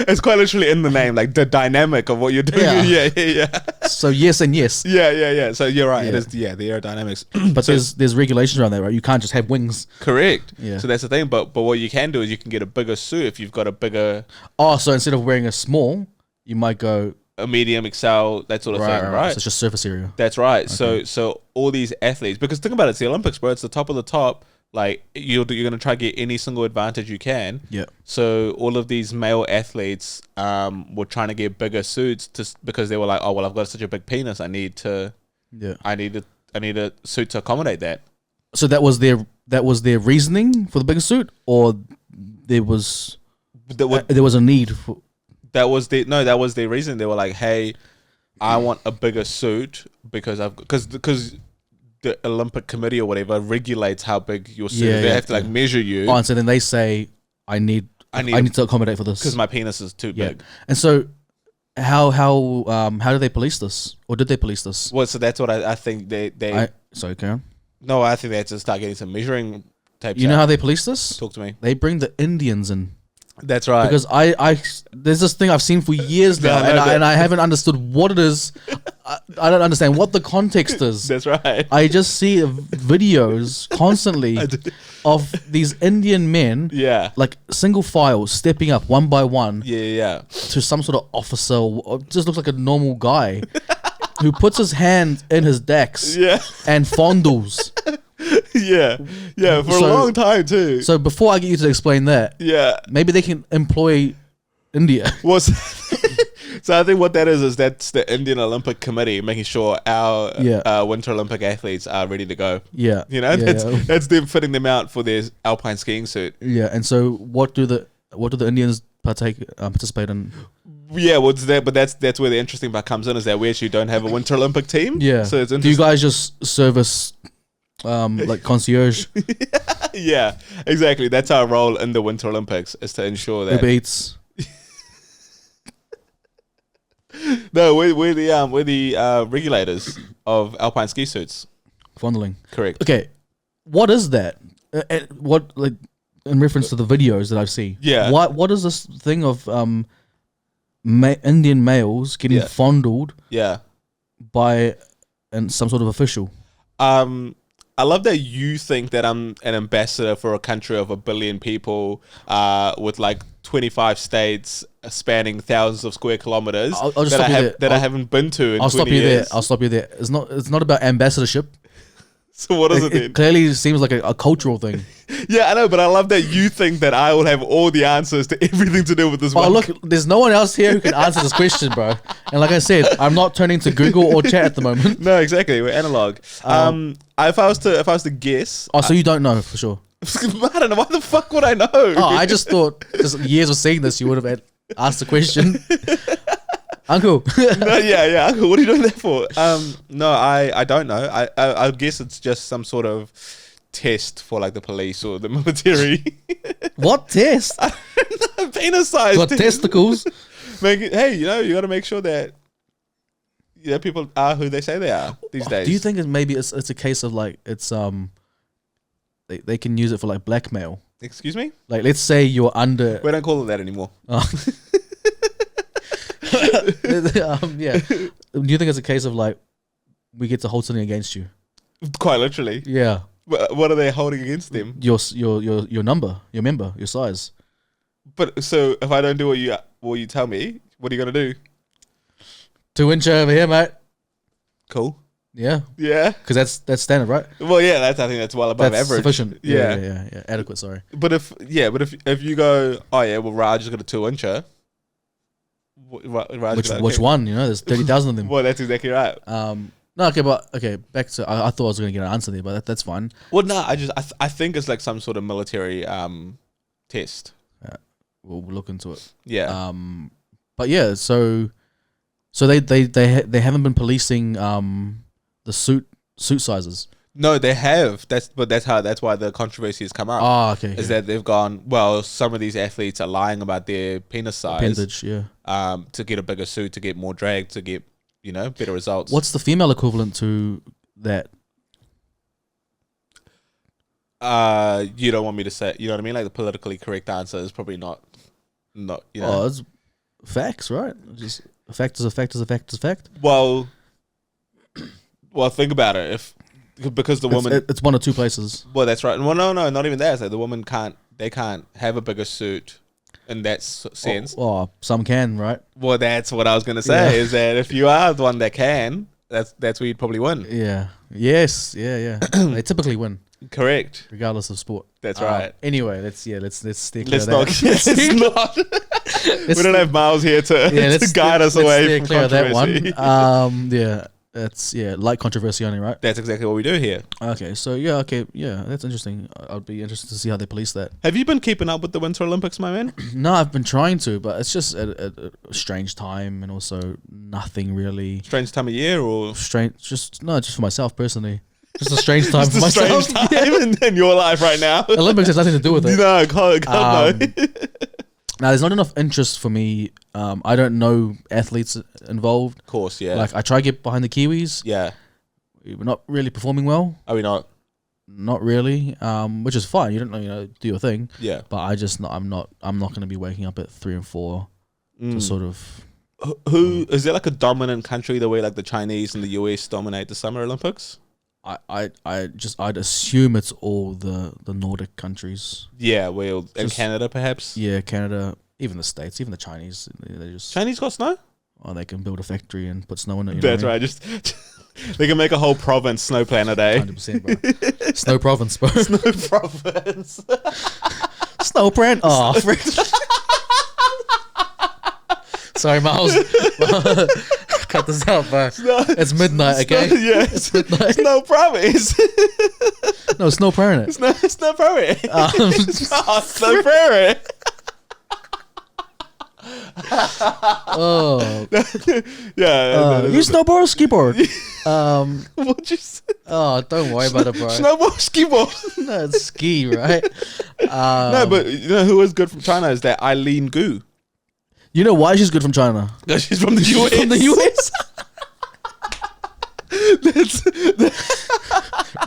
It's quite literally in the name, like the dynamic of what you're doing. Yeah. So yes and yes. Yeah. So you're right. It is the aerodynamics. But there's regulations around that, right? You can't just have wings. Correct. Yeah. So that's the thing. But what you can do is you can get a bigger suit if you've got a bigger. Oh, so instead of wearing a small, you might go a medium, XL, that sort of thing, right? So it's just surface area. That's right. Okay. So all these athletes, because think about it, it's the Olympics, bro. It's the top of the top. Like you're gonna try to get any single advantage you can. Yeah. So all of these male athletes were trying to get bigger suits because they were like, oh well, I've got such a big penis, I need a suit to accommodate that. So that was their reasoning for the bigger suit, or there was a need for. That was their reason. They were like, hey, I want a bigger suit because the Olympic Committee or whatever regulates how big your suit is. They have to like measure you. Oh, and so then they say, I need to accommodate for this because my penis is too big. And so how do they police this, or did they police this? Well, so that's what I think sorry, Karen. No, I think they had to start getting some measuring tapes. You know how they police this? Talk to me. They bring the Indians in. That's right. Because I there's this thing I've seen for years now, and I haven't understood what it is. I don't understand what the context is. That's right. I just see videos constantly of these Indian men, like single file, stepping up one by one, to some sort of officer, or just looks like a normal guy, who puts his hand in his decks, and fondles. For a long time too. So before I get you to explain that, maybe they can employ India. So I think what that is that's the Indian Olympic Committee making sure our Winter Olympic athletes are ready to go. Yeah, that's them fitting them out for their alpine skiing suit. Yeah, and so what do the Indians participate in? Yeah, well, but that's where the interesting part comes in, is that we actually don't have a Winter Olympic team. Yeah, so it's interesting. Do you guys just service like concierge? Yeah, exactly. That's our role in the Winter Olympics, is to ensure that. Uber Eats. No, we're the regulators of alpine ski suits. Fondling. Correct. Okay, what is that? What, like, in reference to the videos that I've seen? Yeah. What is this thing of Indian males getting fondled? Yeah. By some sort of official. I love that you think that I'm an ambassador for a country of 1 billion people, with like 25 states spanning thousands of square kilometers. I haven't been to in 20 years. I'll stop you there. It's not about ambassadorship. So what is it then? It clearly seems like a cultural thing. Yeah, I know, but I love that you think that I will have all the answers to everything to do with this one. Oh, look, there's no one else here who can answer this question, bro. And like I said, I'm not turning to Google or chat at the moment. No, exactly. We're analog. If I was to guess... Oh, so you don't know for sure? I don't know. Why the fuck would I know? Oh, I just thought, because years of seeing this, you would have asked the question. Uncle. No, yeah, Uncle. What are you doing that for? No, I don't know. I guess it's just some sort of test for like the police or the military. What test? Penis size. Got testicles. Hey, you got to make sure that people are who they say they are these days. Do you think it's a case of like it's they can use it for like blackmail? Excuse me? Like, let's say you're under. We don't call it that anymore. Oh. Yeah. Do you think it's a case of like we get to hold something against you? Quite literally. Yeah. What are they holding against them? Your number, your member, your size. But so if I don't do what you tell me, what are you gonna do? 2 inch over here, mate. Cool. Yeah. Yeah. Because that's standard, right? Well, yeah. I think that's well above average. Sufficient. Yeah. Yeah. Adequate. Sorry. But if you go, oh yeah, well Raj has got a 2 incher. Which one? There's 30,000 of them. Well, that's exactly right. No, okay, back to I thought I was going to get an answer there, but that's fine. Well, no, I think it's like some sort of military test. We'll look into it. Yeah. But yeah, so they haven't been policing the suit sizes. No, they have. That's why the controversy has come up. Oh, okay. Is that they've gone, well, some of these athletes are lying about their penis size. Appendage, yeah. To get a bigger suit, to get more drag, to get, better results. What's the female equivalent to that? You don't want me to say, you know what I mean? Like the politically correct answer is probably not. Oh, facts, right? Just a fact is a fact is a fact is a fact. Well, think about it. Because the woman, it's one or two places. Well, that's right. Well, no, not even that. It's like the woman can't have a bigger suit in that sense. Oh, some can, right? Well, that's what I was going to say. Is that if you are the one that can, that's where you'd probably win. Yeah. Yes. Yeah. They typically win. Correct. Regardless of sport. That's right. Anyway, let's stay clear let's of not. that. We don't have Miles here to guide us away from clear controversy. That one. That's light controversy only, right? That's exactly what we do here. Okay, so that's interesting. I'd be interested to see how they police that. Have you been keeping up with the Winter Olympics, my man? No, I've been trying to, but it's just a strange time, and also nothing really. Strange time of year, or strange? Just for myself personally. Just a strange time for myself. Strange time in your life right now. Olympics has nothing to do with it. No, God, no. Now, there's not enough interest for me. I don't know athletes involved. Of course, yeah. Like, I try to get behind the Kiwis. Yeah. We're not really performing well. Are we not? Not really. Which is fine. You don't do your thing. Yeah. But I'm not going to be waking up at 3 and 4 to sort of. Who is there like a dominant country the way like the Chinese and the US dominate the Summer Olympics? I'd assume it's all the Nordic countries. Yeah, well, and Canada perhaps. Yeah, Canada, even the States, even the Chinese. They just Chinese got snow. Oh, they can build a factory and put snow in it. That's right. Just they can make a whole province Snow Planet, eh? 100%, bro. Snow province, bro. Snow province. Snow brand. Oh, frick. Sorry, Miles. Cut this out, bro. It's midnight, okay? It's midnight. Snow province. No, Snow Prairie. Snow Prairie. Snow Prairie. Oh. Yeah. You snowboard or skiboard? What'd you say? Oh, don't worry about it, bro. Snowboard, skiboard. No, it's ski, right? No, but you know who is good from China is that Eileen Gu. You know why she's good from China? Because she's from the US. From the US?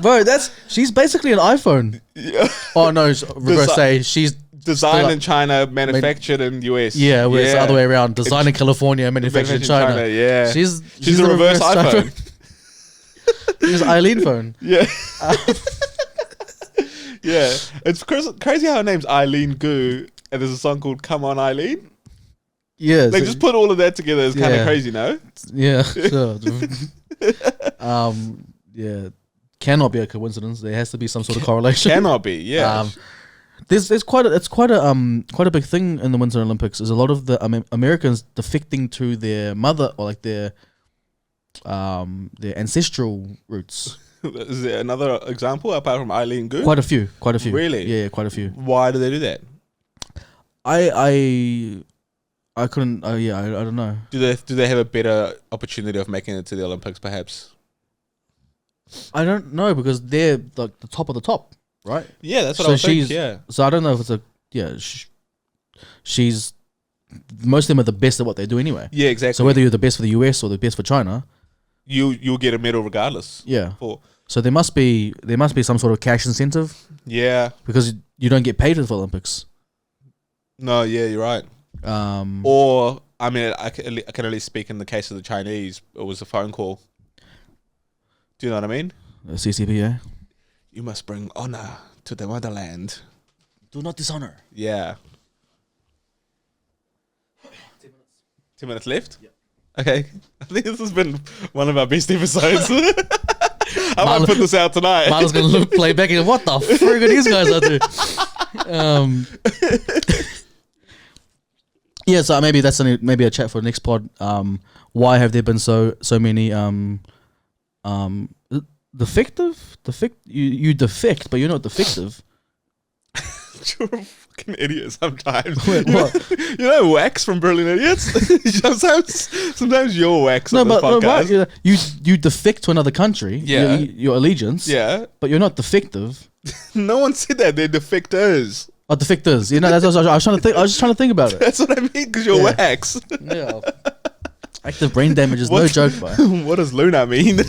Bro, she's basically an iPhone. Yeah. Oh no, reverse say she's designed in China, manufactured in US. Yeah, where it's the other way around. Designed in California, manufactured in China. Yeah. She's a reverse iPhone. She's Eileen phone. Yeah. Yeah. It's crazy how her name's Eileen Gu and there's a song called Come On Eileen. Yeah. Like just put all of that together is kind of crazy, no? Yeah, sure. Yeah. Cannot be a coincidence. There has to be some sort of correlation. Cannot be, yeah. There's quite a big thing in the Winter Olympics. Is a lot of the Americans defecting to their mother or like their ancestral roots. Is there another example apart from Eileen Gu? Quite a few. Really? Yeah, quite a few. Why do they do that? I couldn't. I don't know. Do they have a better opportunity of making it to the Olympics? Perhaps. I don't know because they're like the top of the top, right? Yeah, that's what I was thinking. Yeah. So I don't know if it's she's most of them are the best at what they do anyway. Yeah, exactly. So whether you're the best for the US or the best for China, you'll get a medal regardless. Yeah. So there must be some sort of cash incentive. Yeah. Because you don't get paid for the Olympics. No, yeah, you're right. Or I mean, I can at least speak in the case of the Chinese. It was a phone call. Do you know what I mean? CCP, You must bring honor to the motherland. Do not dishonor. Yeah. 2 minutes left? Yep. Okay. I think this has been one of our best episodes. I might put this out tonight. Marlan's going to play back and what the frig are these guys out there? Yeah, so maybe that's maybe a chat for the next pod. Why have there been so many defective? You defect, but you're not defective. You're a fucking idiot sometimes. Wait, what? You know Wax from Brilliant Idiots? sometimes you're Wax on this podcast. No, you defect to another country. Yeah. Your allegiance. Yeah. But you're not defective. No one said that. They're defectors. Oh, defectors. You know, that's what I was trying to think. I was just trying to think about it. That's what I mean, because you're Wax. Yeah. Active brain damage is no joke, bro. What does Luna mean?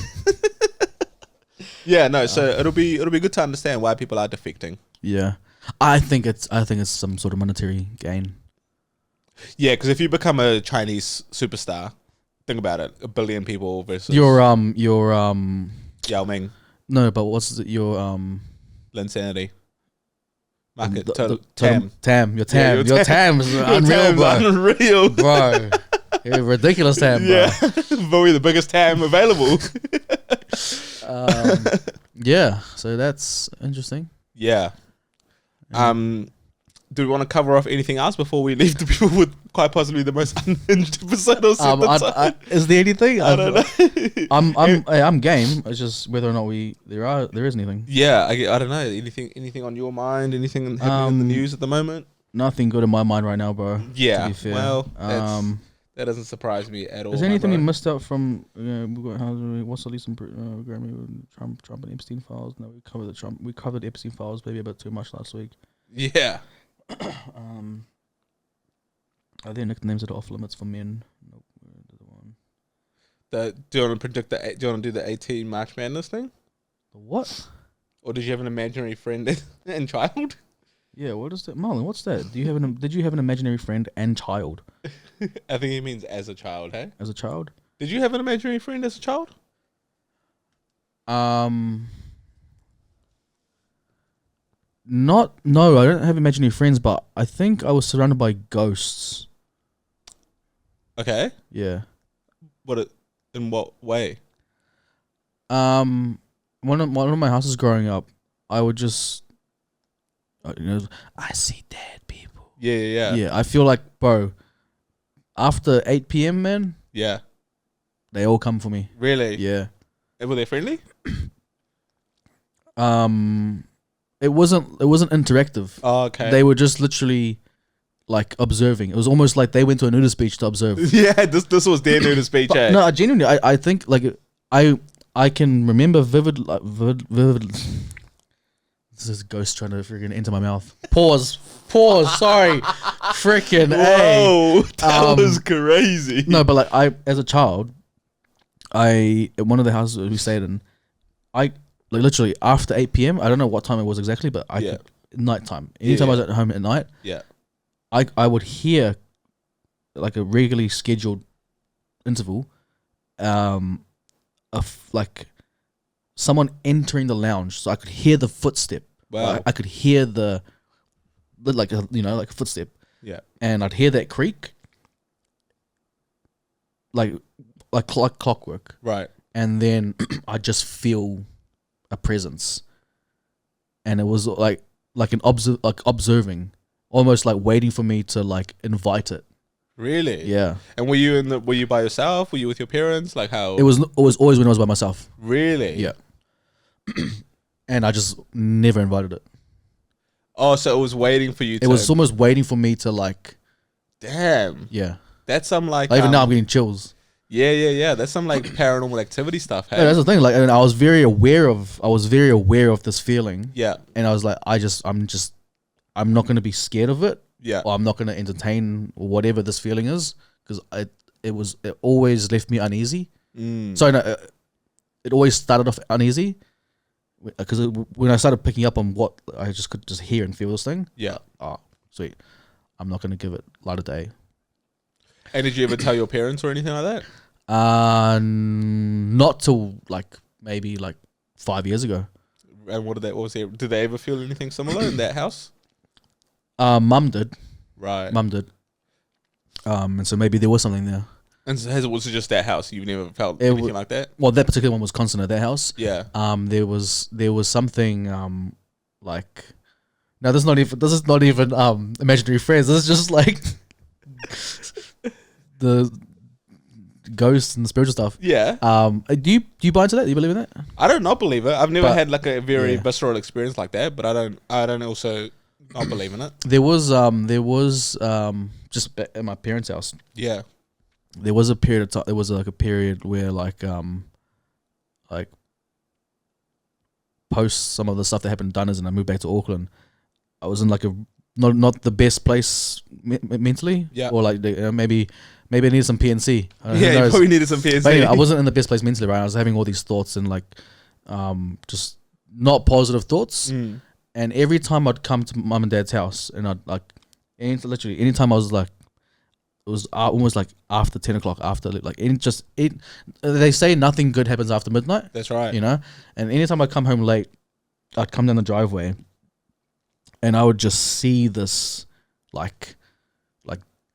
Yeah, no. So it'll be good to understand why people are defecting. Yeah, I think it's some sort of monetary gain. Yeah, because if you become a Chinese superstar, think about it: 1 billion people versus your Yao Ming, no, but what's it, your Linsanity, market the total, TAM, your Yeah, TAM, your TAM is Your unreal, TAM's bro. unreal, Bro. Yeah, ridiculous TAM, bro. Yeah, but we're the biggest TAM available. Yeah, so that's interesting. Yeah. Do we want to cover off anything else before we leave the people with quite possibly the most unhinged episode of is there anything? I don't know. I'm game. It's just whether or not there is anything. Yeah, I don't know. Anything on your mind? Anything happening in the news at the moment? Nothing good in my mind right now, bro. Yeah. To be fair. Well, that doesn't surprise me at all. Is there anything we missed out from? We got what's the recent Grammy Trump and Epstein files? No, we covered the Trump. We covered the Epstein files maybe a bit too much last week. Yeah. Are there nicknames that are off limits for men? Nope. The one. Do you want to predict do you want to do the 18 March Madness thing? The what? Or did you have an imaginary friend and child? Yeah, what is that, Marlan? What's that? Did you have an imaginary friend and child? I think he means as a child, hey? As a child? Did you have an imaginary friend as a child? No, I don't have imaginary friends, but I think I was surrounded by ghosts. Okay. Yeah. In what way? One of my houses growing up, I would just, I see dead people. Yeah. Yeah, I feel like, bro, after 8 p.m, man. Yeah. They all come for me. Really? Yeah. Were they friendly? It wasn't interactive. Oh, okay. They were just literally like observing. It was almost like they went to a nudist beach to observe. Yeah, this was their nudist beach. But, no, genuinely, I think like I can remember vivid. This is a ghost trying to freaking enter my mouth. Pause. Sorry, freaking. Whoa, that was crazy. No, but like as a child, in one of the houses we stayed in, like literally after 8 p.m. I don't know what time it was exactly, but nighttime. Anytime I was at home at night, I would hear like a regularly scheduled interval, of like someone entering the lounge, so I could hear the footstep. Wow. I could hear like a footstep. Yeah. And I'd hear that creak, like clockwork. Right. And then I just feel a presence, and it was like observing, almost like waiting for me to like invite it. Really? Yeah. And were you by yourself? Were you with your parents? Like how? It was always when I was by myself. Really? Yeah. And I just never invited it. Oh, so it was waiting for you. It was almost waiting for me to like. Damn. Yeah. That's some like. Even now I'm getting chills. Yeah. That's some like paranormal activity stuff. Hey? Yeah, that's the thing. Like, and I was very aware of this feeling. Yeah. And I was like, I'm not going to be scared of it. Yeah. Or I'm not going to entertain whatever this feeling is, because it always left me uneasy. So no, it always started off uneasy, because when I started picking up on what I could just hear and feel this thing. Yeah. Oh, sweet. I'm not going to give it light of day. And did you ever tell your parents or anything like that? Not till maybe 5 years ago. And did they ever feel anything similar in that house? Mum did. Right. Mum did. And so maybe there was something there. And so was it just that house? You've never felt anything like that? Well, that particular one was constant at that house. Yeah. There was something like. Now this is not even imaginary friends. This is just like the ghosts and the spiritual stuff. Yeah. Do you buy into that? Do you believe in that? I don't not believe it. I've never had like a very visceral experience like that, but I don't also not believe in it. There was just at my parents' house. Yeah. There was a period of time. There was a period where post some of the stuff that happened in Dunners, and I moved back to Auckland. I was in a not the best place mentally. Yeah. Or maybe I needed some PNC. Yeah, you probably needed some PNC. But anyway, I wasn't in the best place mentally, right? I was having all these thoughts and just not positive thoughts. And every time I'd come to mum and dad's house, and I'd anytime I was was almost like after 10 o'clock, after like they say nothing good happens after midnight. That's right. You know, and anytime I come home late, I'd come down the driveway, and I would just see this like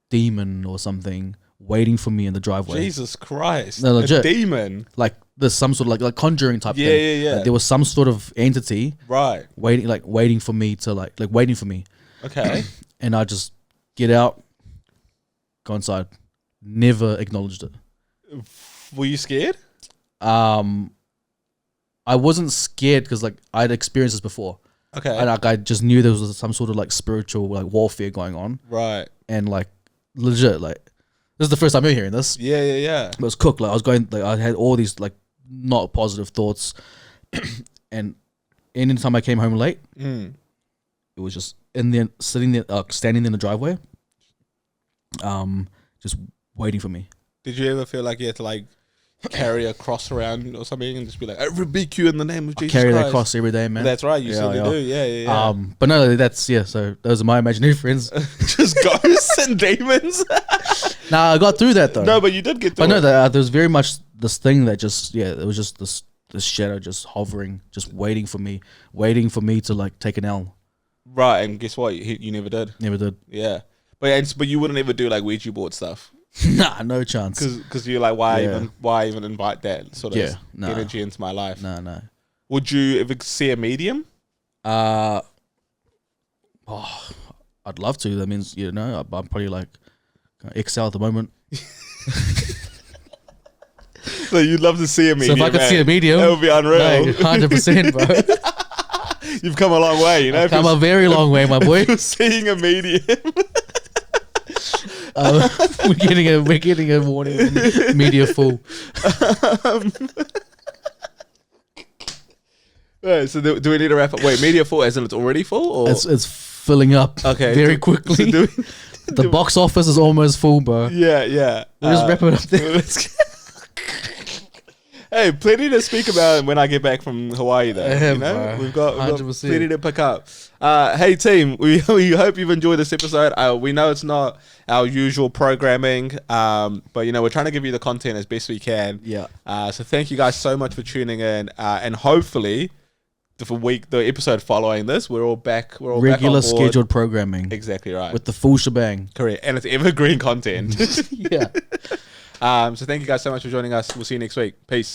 demon or something waiting for me in the driveway. Jesus Christ! No, legit. A demon. Like there's some sort of like conjuring type thing. Yeah. Like, there was some sort of entity, right, waiting for me to like waiting for me. Okay. And I just get out, go inside. Never acknowledged it. Were you scared? I wasn't scared because like I'd experienced this before. Okay. And like I just knew there was some sort of like spiritual like warfare going on. Right. And like legit, like this is the first time you're hearing this. Yeah. But it was cooked. Like I was going, like I had all these like not positive thoughts, and anytime I came home late, it was just standing in the driveway, just waiting for me. Did you ever feel like you had to like carry a cross around or something and just be like, I rebuke you in the name of Jesus Carry Christ? that cross every day, man. That's right. You certainly do. Yeah. But no, so those are my imaginary friends. Just ghosts and demons. Nah, I got through that though. No, but you did get through. But no, there was very much this thing that just it was just this shadow just hovering, just waiting for me to like take an L. Right, and guess what? You never did. Never did. Yeah, but you wouldn't ever do like Ouija board stuff. Nah, no chance. Because you're like, why even invite that sort of energy into my life? No. Would you ever see a medium? I'd love to. That means I'm probably like XL at the moment. So you'd love to see a medium. So if I could see a medium, that would be unreal. 100%, bro. You've come a long way, I've come a very long way, my boy. You're seeing a medium. We're getting a warning. Media full. Right, so do we need to wrap up? Wait, media full as in it's already full? Or? It's filling up. Okay, very quickly. So the box office is almost full, bro. Yeah. We'll just wrap it up there. Hey, plenty to speak about when I get back from Hawaii, though. Bro. We've got plenty to pick up. Hey, team, we hope you've enjoyed this episode. We know it's not our usual programming, but we're trying to give you the content as best we can. Yeah. So thank you guys so much for tuning in, and hopefully, the episode following this, we're all back. We're all regular back on board. scheduled programming. Exactly right. With the full shebang. Correct, and it's evergreen content. Yeah. So thank you guys so much for joining us. We'll see you next week. Peace.